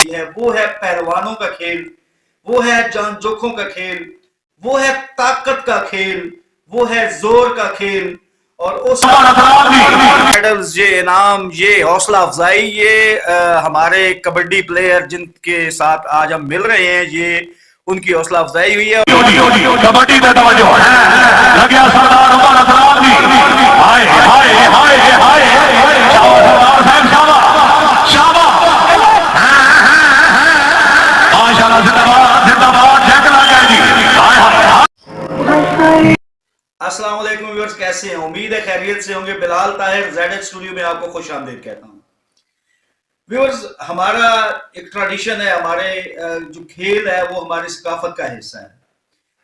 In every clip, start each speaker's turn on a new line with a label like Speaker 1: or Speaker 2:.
Speaker 1: मिली है, वो है पहलवानों का खेल, वो है जान जोखों का खेल, वो है ताकत का खेल, वो है जोर का खेल। और उस मेडल्स, ये इनाम, ये हौसला अफजाई, ये हमारे कबड्डी प्लेयर जिनके साथ आज हम मिल रहे हैं, ये उनकी हौसला अफजाई हुई है।
Speaker 2: कबड्डी में तवज्जो है, लग गया सरदार उमर अतराल जी। हाय हाय हाय हाय, शाबाश साहब, शाबाश शाबाश, माशाल्लाह, जिंदाबाद जिंदाबाद, जैकला जी। हाय हाय।
Speaker 1: अस्सलाम वालेकुम व्यूअर्स, कैसे हैं? उम्मीद है खैरियत से होंगे। बिलाल ताहिर ज़ेड स्टूडियो में आपको खुश आमदीद कहता हूं। व्यूअर्स, हमारा एक ट्रेडिशन है, हमारे जो खेल है वो हमारी सकाफत का हिस्सा है।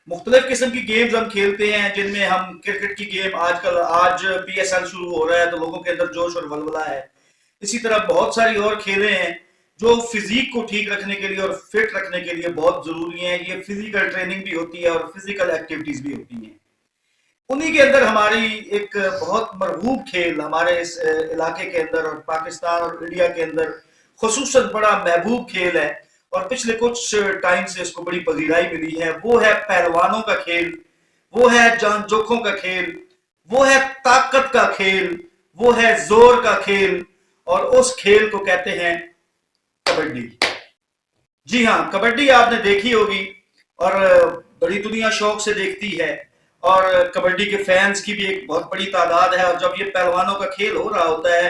Speaker 1: मुख्तलिफ किस्म की गेम्स हम खेलते हैं, जिनमें हम क्रिकेट की गेम, आज PSL शुरू हो रहा है तो लोगों के अंदर जोश और वलवला है। इसी तरह बहुत सारी और खेलें हैं जो फिजिक को ठीक रखने के लिए और फिट रखने के लिए बहुत जरूरी हैं। ये फिजिकल ट्रेनिंग भी होती है और फिजिकल एक्टिविटीज भी होती हैं। उन्हीं के अंदर हमारी एक बहुत मरगूब खेल हमारे इस इलाके के अंदर और पाकिस्तान और इंडिया के अंदर खुसूसन बड़ा महबूब खेल है और पिछले कुछ टाइम से इसको बड़ी पजीराई मिली है। वो है पहलवानों का खेल, वो है जान जोखों का खेल, वो है ताकत का खेल, वो है जोर का खेल। और उस खेल को कहते हैं कबड्डी। जी हाँ, कबड्डी आपने देखी होगी और बड़ी दुनिया शौक से देखती है और कबड्डी के फैंस की भी एक बहुत बड़ी तादाद है। और जब ये पहलवानों का खेल हो रहा होता है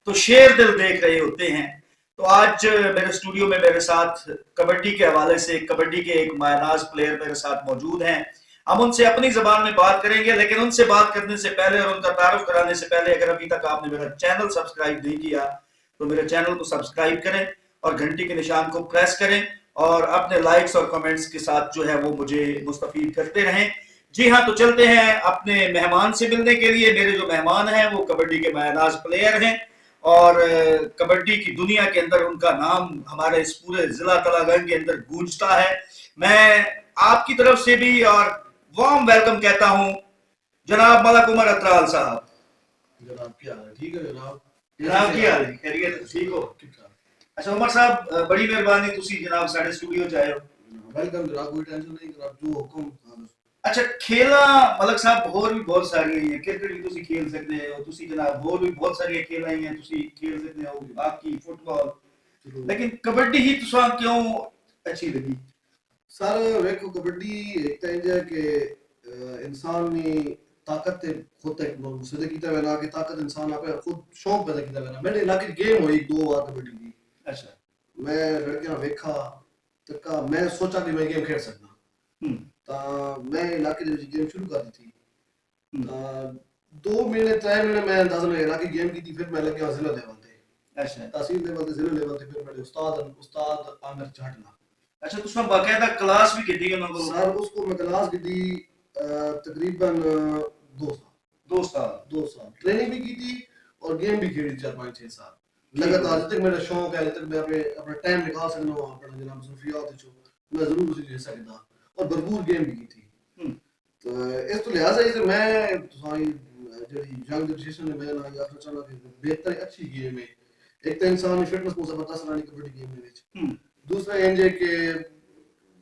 Speaker 1: तो शेर दिल देख रहे होते हैं। तो आज मेरे स्टूडियो में मेरे साथ कबड्डी के हवाले से कबड्डी के एक मायनाज प्लेयर मेरे साथ मौजूद हैं। हम उनसे अपनी जबान में बात करेंगे, लेकिन उनसे बात करने से पहले और उनका तारुफ कराने से पहले, अगर अभी तक आपने मेरा चैनल सब्सक्राइब नहीं किया तो मेरे चैनल को सब्सक्राइब करें और घंटी के निशान को प्रेस करें और अपने लाइक्स और कमेंट्स के साथ जो है वो मुझे मुस्तफीद करते रहें। जी हाँ, तो चलते हैं अपने मेहमान से मिलने के लिए। मेरे जो मेहमान हैं वो कबड्डी के मायनाज प्लेयर हैं और कबड्डी की दुनिया के अंदर उनका नाम हमारे इस पूरे जिला तलागंज के अंदर गूंजता है। मैं आपकी तरफ से भी और वार्म वेलकम कहता हूं जनाब मलक उमर अतराल साहब।
Speaker 3: जनाब क्या हाल है? ठीक है जनाब।
Speaker 1: जनाब की हाल है? खैरियत? ठीक हो? अच्छा उमर साहब, बड़ी मेहरबानी तुसी जनाब साडे स्टूडियो च आए हो।
Speaker 3: वेलकम जनाब, कोई टेंशन नहीं जनाब, जो हुक्म।
Speaker 1: अच्छा, खेला मलक साहब होर भी बहुत सारी हैं, क्रिकेट भी तुसी खेल सकते हो, तुसी जनाब होर भी बहुत सारी खेल हैं तुसी खेल सकते हो, बाकी फुटबॉल, लेकिन कबड्डी ही तुसा क्यों अच्छी लगी?
Speaker 3: सर देखो, कबड्डी एक तो है कि इंसान ने ताकत खुद तक मुझसे कीता है ना कि ताकत इंसान आप खुद शौक पैदा कीता है। मेरे इलाके गेम हुई 2 बार कबड्डी की।
Speaker 1: अच्छा,
Speaker 3: मैं लड़कियां देखा तक मैं सोचा कि मैं गेम खेल सकता मैं इलाके गेम शुरू कर दी थी। 2 महीने 3 महीने मैं अंदाजा में इलाके गेम की थी, फिर मैं लग गया जिला लेवल पे। अच्छा, तहसील लेवल से जिला लेवल पे, फिर मेरे उस्ताद आमिर जाटना।
Speaker 1: अच्छा, तो उसमें बाकायदा क्लास भी की थी उन्होंने?
Speaker 3: सर उसको मैं क्लास की थी तकरीबन 2 साल ट्रेनिंग भी की थी और गेम भी खेली 4-5-6 साल लगातार। जब तक मेरा शौक है, जब तक मैं अपना टाइम निकाल सकता हूं अपना जनाब मसरूफियात जो मैं जरूर उसी हिस्सा लेता और भरपूर गेम भी की थी। तो इस तो लिहाजा से मैं सारी ਜਿਹੜੀ ਯੰਗ ਜਨਰੇਸ਼ਨ ਨੇ ਮੈਂ ਨਾ ਆਖਣਾ ਚਾਹੁੰਦਾ ਕਿ ਬਿਹਤਰ ਅੱਛੀ ਗੇਮ ਹੈ। ਇੱਕ ਤਾਂ ਇਨਸਾਨ ਦੀ ਫਿਟਨੈਸ ਨੂੰ ਜ਼ਬਰਦਸਤ ਬਣਾਣੀ ਕਬੱਡੀ ਗੇਮ ਦੇ ਵਿੱਚ। दूसरा ਇਹ ਜੇ ਕਿ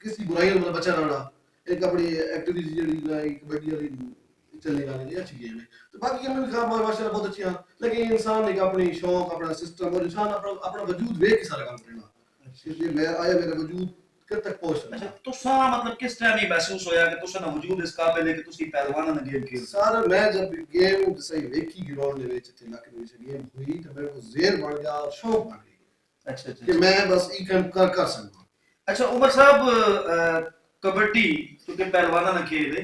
Speaker 3: किसी बुराई में बचा रहना एक अपनी एक्टिविटी ਜਿਹੜੀ कबड्डी वाली चलने वाली अच्छी गेम है। तो बाकी गेम भी माशाल्लाह बहुत अच्छी हैं, लेकिन इंसान एक अपनी शौक अपना सिस्टम और इंसान अपना वजूद देख के सारा काम करना। इसलिए मैं आया मेरा वजूद कित तक पहुंच।
Speaker 1: अच्छा, तुसा मतलब किस तरह नहीं महसूस होया कि तुसा ना वजूद इस काबिल है कि तुसी पहलवाना ना गेम खेल?
Speaker 3: सर मैं जब गेम सही देखी ग्राउंड ਦੇ ਵਿੱਚ ਤੇ ਇਲਾਕੇ ਵਿੱਚ गेम हुई तो मेरे को ज़ेर बन गया और शौक बन गई। अच्छा कि मैं बस ये काम कर सकूं।
Speaker 1: अच्छा उमर साहब, कबड्डी क्योंकि पहलवाना ना खेल है,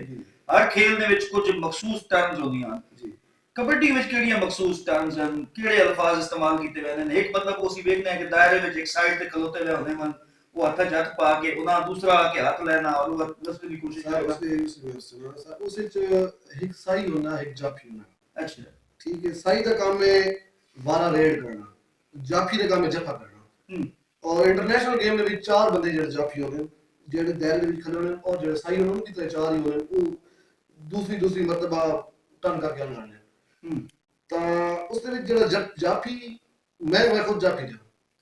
Speaker 1: हर खेल ਦੇ ਵਿੱਚ ਕੁਝ ਮਖਸੂਸ ਟਰਮਸ ਹੁੰਦੀਆਂ ਜੀ। कबड्डी ਵਿੱਚ ਕਿਹੜੀਆਂ ਮਖਸੂਸ ਟਰਮਸ ਹਨ, ਕਿਹੜੇ ਅਲਫਾਜ਼ ਇਸਤੇਮਾਲ ਕੀਤੇ ਹੋਏ ਨੇ? ਇੱਕ ਮਤਲਬ ਉਸੇ ਵੇਖਣਾ ਹੈ ਕਿ ਦਾਇਰੇ ਵਿੱਚ ਇੱਕ ਸਾਈਡ ਤੇ ਖਲੋਤੇ ਹੋਏ ਹੁੰਦੇ ਹਨ, वो हथ जत पा के उना दूसरा के हाथ लेना और वो दसने की कोशिश करना।
Speaker 3: उस एक सही होना एक जाफी होना।
Speaker 1: अच्छा
Speaker 3: ठीक है, सही का काम है वारा रेड करना, जाफी का काम है जफा करना। और इंटरनेशनल गेम में भी 4 बंदे जेडे जाफी होने जेडे दायरे में खड़े होने और जेडे सही होने उनकी तरह 4 ही होने, वो दूसरी मर्तबा टर्न करके आना है। तो उस दे विच जेडा जाफी मैं खुद जाफी था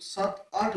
Speaker 3: 7-8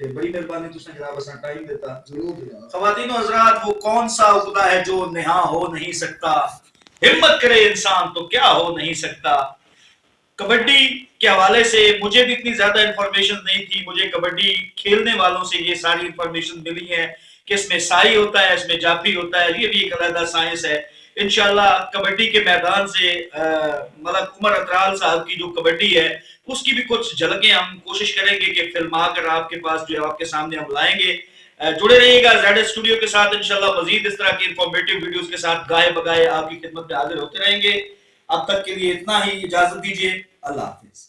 Speaker 1: ते बड़ी मेहरबानी तुसने जनाब असा टाइम देता।
Speaker 3: जरूर जनाब।
Speaker 1: ख्वातीन और हज़रात, वो कौन सा उकदा है जो नेहा हो नहीं सकता, हिम्मत करे इंसान तो क्या हो नहीं सकता। कबड्डी के हवाले से मुझे भी इतनी ज्यादा इंफॉर्मेशन नहीं थी, मुझे कबड्डी खेलने वालों से ये सारी इंफॉर्मेशन मिली है कि इसमें साई होता है, इसमें जाफी होता है, ये भी एक अलग साइंस है। इंशाल्लाह कबड्डी के मैदान से मतलब उमर अतराल साहब की जो कबड्डी है उसकी भी कुछ झलकें हम कोशिश करेंगे कि फिल्मा कर आपके पास जो है आपके सामने हम लाएंगे। जुड़े रहिएगा ज़ेड स्टूडियो के साथ, इंशाल्लाह मजीद इस तरह की इंफॉर्मेटिव वीडियोस के साथ गाए बगाए आपकी खिदमत में हाजिर होते रहेंगे। अब तक के लिए इतना ही, इजाजत दीजिए, अल्लाह हाफिज।